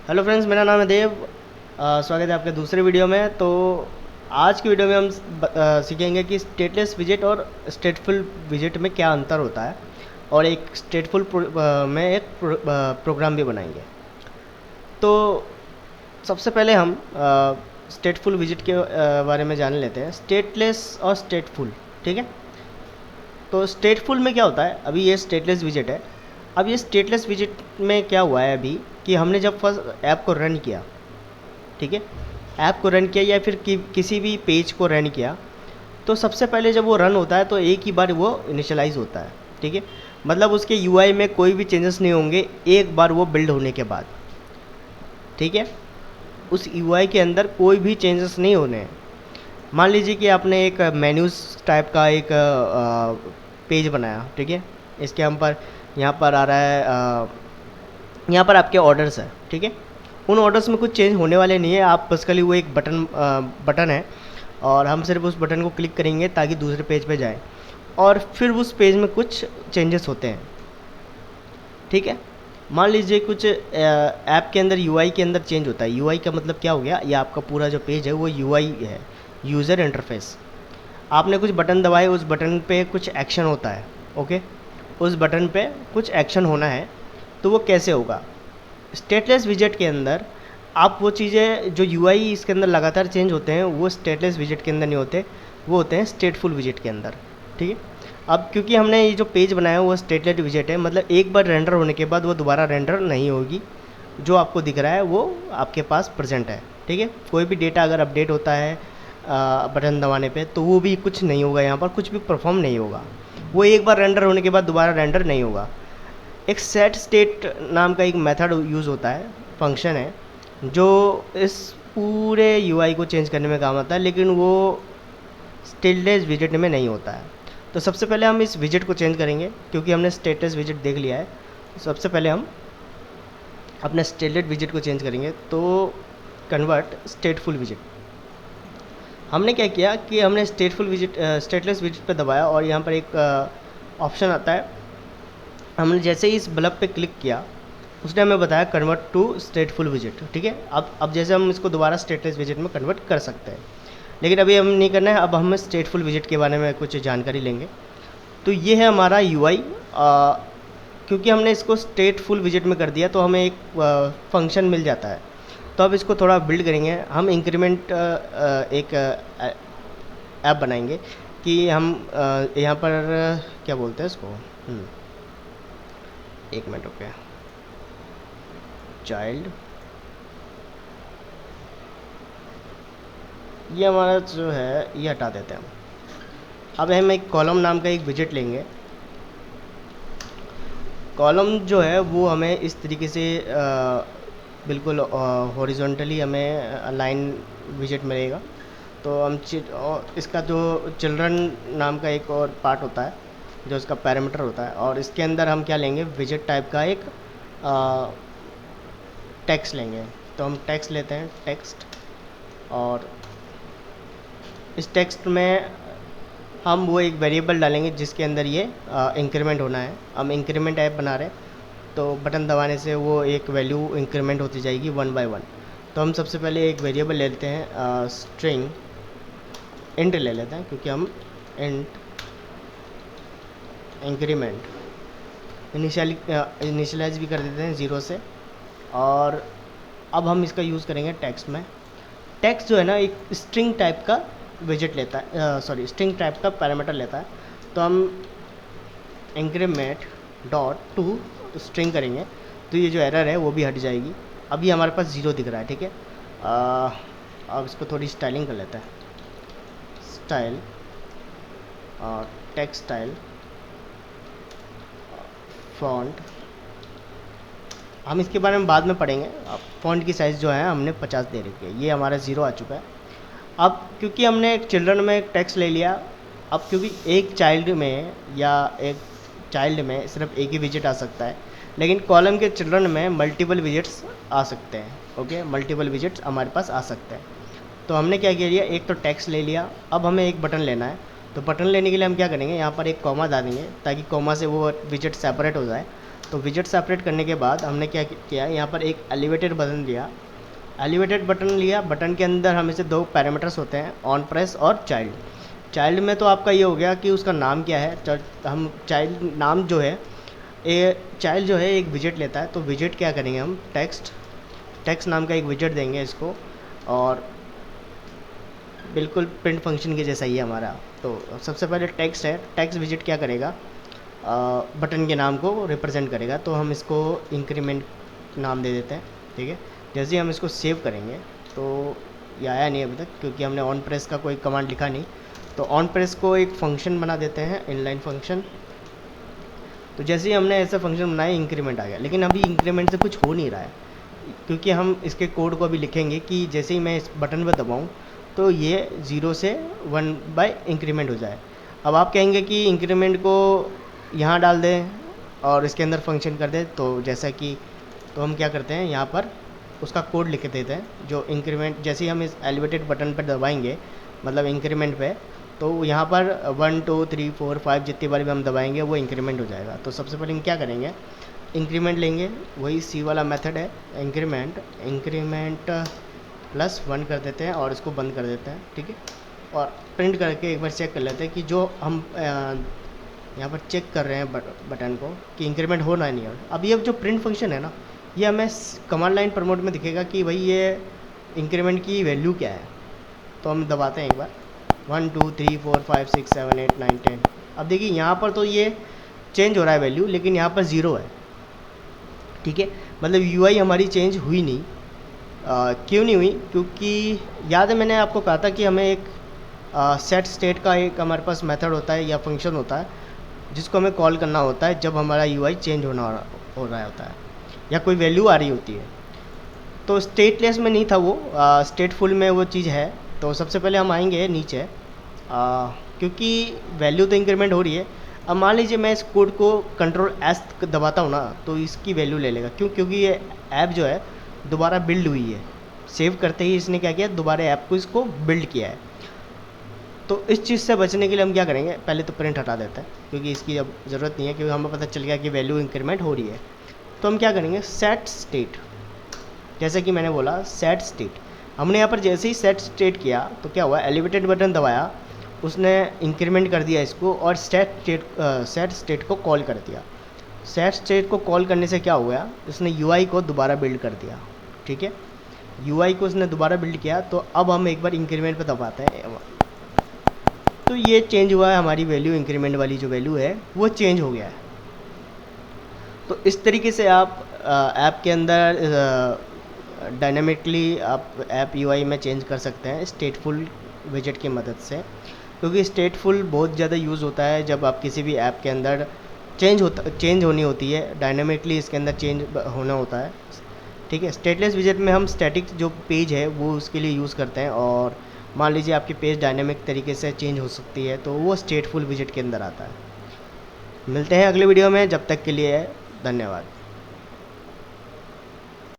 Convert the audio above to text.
Hello friends, मेरा नाम है देव। स्वागत है आपके दूसरे वीडियो में। तो आज की वीडियो में हम सीखेंगे कि स्टेटलेस विजेट और स्टेटफुल विजेट में क्या अंतर होता है, और एक स्टेटफुल में एक प्रोग्राम भी बनाएंगे। तो सबसे पहले हम स्टेटफुल विजेट के बारे में जान लेते हैं, स्टेटलेस और स्टेटफुल। ठीक है। तो स्टेटफुल में क्या होता है, अभी ये स्टेटलेस विजेट है। अब ये स्टेटलेस विजेट में क्या हुआ है अभी कि हमने जब फर्स्ट ऐप को रन किया, ठीक है, ऐप को रन किया या फिर किसी भी पेज को रन किया, तो सबसे पहले जब वो रन होता है तो एक ही बार वो इनिशियलाइज होता है। ठीक है, मतलब उसके यूआई में कोई भी चेंजेस नहीं होंगे एक बार वो बिल्ड होने के बाद। ठीक है, उस यूआई के अंदर कोई भी चेंजेस नहीं होने हैं। मान लीजिए कि आपने एक मेन्यूज़ टाइप का एक पेज बनाया। ठीक है, इसके हम पर यहाँ पर आ रहा है, यहाँ पर आपके ऑर्डर्स है। ठीक है, उन ऑर्डर्स में कुछ चेंज होने वाले नहीं है। आप बस खाली वो एक बटन है और हम सिर्फ उस बटन को क्लिक करेंगे ताकि दूसरे पेज पे जाए, और फिर उस पेज में कुछ चेंजेस होते हैं। ठीक है, मान लीजिए कुछ ऐप के अंदर यूआई के अंदर चेंज होता है। यूआई का मतलब क्या हो गया, ये आपका पूरा जो पेज है वो यूआई है, यूज़र इंटरफेस। आपने कुछ बटन दबाए, उस बटन पे कुछ एक्शन होता है। ओके, उस बटन पे कुछ एक्शन होना है, तो वो कैसे होगा? स्टेटलेस विजेट के अंदर आप वो चीज़ें जो यूआई इसके अंदर लगातार चेंज होते हैं वो स्टेटलेस विजेट के अंदर नहीं होते, वो होते हैं स्टेटफुल विजेट के अंदर। ठीक है, अब क्योंकि हमने ये जो पेज बनाया है वो स्टेटलेस विजेट है, मतलब एक बार रेंडर होने के बाद वो दोबारा रेंडर नहीं होगी। जो आपको दिख रहा है वो आपके पास प्रेजेंट है। ठीक है, कोई भी डेटा अगर अपडेट होता है बटन दबाने पे तो वो भी कुछ नहीं होगा, यहाँ पर कुछ भी परफॉर्म नहीं होगा। वो एक बार रेंडर होने के बाद दोबारा रेंडर नहीं होगा। एक सेट स्टेट नाम का एक मेथड यूज़ होता है, फंक्शन है, जो इस पूरे यूआई को चेंज करने में काम आता है, लेकिन वो स्टेटलेस विजेट में नहीं होता है। तो सबसे पहले हम इस विजेट को चेंज करेंगे, क्योंकि हमने स्टेटस विजेट देख लिया है। तो सबसे पहले हम अपने स्टेटलेस विजेट को चेंज करेंगे। तो कन्वर्ट स्टेटफुल विजेट, हमने क्या किया कि हमने स्टेटलेस विजेट पे दबाया और यहाँ पर एक ऑप्शन आता है। हमने जैसे ही इस बल्ब पे क्लिक किया, उसने हमें बताया कन्वर्ट टू स्टेटफुल विजेट। ठीक है, अब जैसे हम इसको दोबारा स्टेटलेस विजेट में कन्वर्ट कर सकते हैं, लेकिन अभी हम नहीं करना है। अब हम स्टेटफुल विजेट के बारे में कुछ जानकारी लेंगे। तो ये है हमारा यूआई। क्योंकि हमने इसको स्टेटफुल विजेट में कर दिया तो हमें एक फंक्शन मिल जाता है। तो अब इसको थोड़ा बिल्ड करेंगे हम। इंक्रीमेंट एक ऐप बनाएंगे कि हम यहाँ पर क्या बोलते हैं इसको, एक मिनट, ओके, चाइल्ड, ये हमारा जो है ये हटा देते हैं हम। अब हम एक कॉलम नाम का एक विजेट लेंगे। कॉलम जो है वो हमें इस तरीके से बिल्कुल हॉरिजॉन्टली हमें लाइन विजेट मिलेगा। तो हम इसका जो चिल्ड्रन नाम का एक और पार्ट होता है जो इसका पैरामीटर होता है, और इसके अंदर हम क्या लेंगे, विजेट टाइप का एक टेक्स्ट लेंगे। तो हम टेक्स्ट लेते हैं, टेक्स्ट, और इस टेक्स्ट में हम वो एक वेरिएबल डालेंगे जिसके अंदर ये इंक्रीमेंट होना है। हम इंक्रीमेंट ऐप बना रहे हैं, तो बटन दबाने से वो एक वैल्यू इंक्रीमेंट होती जाएगी 1 बाय 1। तो हम सबसे पहले एक वेरिएबल ले लेते हैं, स्ट्रिंग इंट ले लेते हैं, क्योंकि हम इंट इंक्रीमेंट इनिशियलाइज भी कर देते हैं 0 से। और अब हम इसका यूज़ करेंगे टेक्स्ट में। टेक्स्ट जो है ना एक स्ट्रिंग टाइप का विजेट लेता है, सॉरी, स्ट्रिंग टाइप का पैरामीटर लेता है। तो हम इंक्रीमेंट डॉट टू स्ट्रिंग करेंगे तो ये जो एरर है वो भी हट जाएगी। अभी हमारे पास 0 दिख रहा है। ठीक है, अब इसको थोड़ी स्टाइलिंग कर लेते हैं, स्टाइल, टेक्स्ट स्टाइल, फॉन्ट, हम इसके बारे में बाद में पढ़ेंगे। अब फॉन्ट की साइज़ जो है हमने 50 दे रखी है। ये हमारा 0 आ चुका है। अब क्योंकि हमने एक चिल्ड्रन में एक टेक्स्ट ले लिया, अब क्योंकि एक चाइल्ड में या एक चाइल्ड में सिर्फ एक ही विजेट आ सकता है, लेकिन कॉलम के चिल्ड्रन में मल्टीपल विजेट्स आ सकते हैं। ओके, मल्टीपल विजेट्स हमारे पास आ सकते हैं। तो हमने क्या किया, एक तो टेक्स्ट ले लिया, अब हमें एक बटन लेना है। तो बटन लेने के लिए हम क्या करेंगे, यहाँ पर एक कॉमा डालेंगे ताकि कॉमा से वो विजेट सेपरेट हो जाए। तो विजेट सेपरेट करने के बाद हमने क्या किया, यहाँ पर एक एलिवेटेड बटन लिया। एलिवेटेड बटन लिया, बटन के अंदर हमें से 2 पैरामीटर्स होते हैं, ऑन प्रेस और चाइल्ड। चाइल्ड में तो आपका ये हो गया कि उसका नाम क्या है। हम चाइल्ड नाम जो है, चाइल्ड जो है एक विजेट लेता है, तो विजेट क्या करेंगे हम, टेक्स्ट नाम का एक विजेट देंगे इसको, और बिल्कुल प्रिंट फंक्शन के जैसा ही है हमारा। तो सबसे पहले टेक्स्ट है, टेक्स्ट विजेट क्या करेगा, बटन के नाम को रिप्रेजेंट करेगा। तो हम इसको इंक्रीमेंट नाम दे देते हैं, ठीक है। जैसे ही हम इसको सेव करेंगे तो ये आया नहीं अभी तक, क्योंकि हमने ऑन प्रेस का कोई कमांड लिखा नहीं। तो ऑन प्रेस को एक फंक्शन बना देते हैं, इनलाइन फंक्शन। तो जैसे ही हमने ऐसा फंक्शन बनाया, इंक्रीमेंट आ गया, लेकिन अभी इंक्रीमेंट से कुछ हो नहीं रहा है, क्योंकि हम इसके कोड को अभी लिखेंगे कि जैसे ही मैं इस बटन पर दबाऊँ तो ये 0 से 1 बाय इंक्रीमेंट हो जाए। अब आप कहेंगे कि इंक्रीमेंट को यहाँ डाल दें और इसके अंदर फंक्शन कर दें, तो जैसा कि तो हम क्या करते हैं, यहाँ पर उसका कोड लिख देते हैं, जो इंक्रीमेंट जैसे ही हम इस एलिवेटेड बटन पर दबाएंगे, मतलब इंक्रीमेंट पे, तो यहाँ पर 1 2 3 4 5 जितनी बार भी हम दबाएंगे वो इंक्रीमेंट हो जाएगा। तो सबसे पहले हम क्या करेंगे, इंक्रीमेंट लेंगे, वही सी वाला मेथड है, इंक्रीमेंट +1 कर देते हैं और इसको बंद कर देते हैं, ठीक है। और प्रिंट करके एक बार चेक कर लेते हैं कि जो हम यहाँ पर चेक कर रहे हैं बटन को कि इंक्रीमेंट हो ना नहीं हो। अब ये जो प्रिंट फंक्शन है ना, ये हमें कमांड लाइन प्रमोट में दिखेगा कि भाई ये इंक्रीमेंट की वैल्यू क्या है। तो हम दबाते हैं एक बार, 1 2 3 4 5 6 7 8 9 10। अब देखिए यहाँ पर तो ये चेंज हो रहा है वैल्यू, लेकिन यहाँ पर 0 है, ठीक है। मतलब UI हमारी चेंज हुई नहीं। क्यों नहीं हुई, क्योंकि याद है मैंने आपको कहा था कि हमें एक सेट स्टेट का एक हमारे पास मेथड होता है या फंक्शन होता है, जिसको हमें कॉल करना होता है जब हमारा UI चेंज हो रहा होता है या कोई वैल्यू आ रही होती है। तो स्टेटलेस में नहीं था वो, स्टेटफुल में वो चीज़ है। तो सबसे पहले हम आएंगे नीचे, क्योंकि वैल्यू तो इंक्रीमेंट हो रही है। अब मान लीजिए मैं इस कोड को Ctrl+S दबाता हूँ ना, तो इसकी वैल्यू ले लेगा। क्यों, क्योंकि ये ऐप जो है दोबारा बिल्ड हुई है, सेव करते ही इसने क्या किया, दोबारा ऐप को इसको बिल्ड किया है। तो इस चीज़ से बचने के लिए हम क्या करेंगे, पहले तो प्रिंट हटा देते हैं, क्योंकि इसकी अब ज़रूरत नहीं है, क्योंकि हमें पता चल गया कि वैल्यू इंक्रीमेंट हो रही है। तो हम क्या करेंगे, सेट स्टेट, जैसे कि मैंने बोला सेट स्टेट। हमने यहाँ पर जैसे ही सेट स्टेट किया तो क्या हुआ, एलिवेटेड बटन दबाया, उसने इंक्रीमेंट कर दिया इसको, और सेट स्टेट को कॉल कर दिया। सेट स्टेट को कॉल करने से क्या हुआ, उसने UI को दोबारा बिल्ड कर दिया, ठीक है। UI को उसने दोबारा बिल्ड किया। तो अब हम एक बार इंक्रीमेंट पे दबाते हैं, तो ये चेंज हुआ है, हमारी वैल्यू इंक्रीमेंट वाली जो वैल्यू है वो चेंज हो गया है। तो इस तरीके से आप ऐप के अंदर डायनामिकली आप ऐप UI में चेंज कर सकते हैं स्टेटफुल विजेट की मदद से, क्योंकि स्टेटफुल बहुत ज़्यादा यूज़ होता है जब आप किसी भी ऐप के अंदर चेंज होनी होती है, डायनामिकली इसके अंदर चेंज होना होता है, ठीक है। स्टेटलेस विजेट में हम स्टैटिक जो पेज है वो उसके लिए यूज़ करते हैं, और मान लीजिए आपकी पेज डायनामिक तरीके से चेंज हो सकती है, तो वो स्टेटफुल विजेट के अंदर आता है। मिलते हैं अगले वीडियो में, जब तक के लिए धन्यवाद।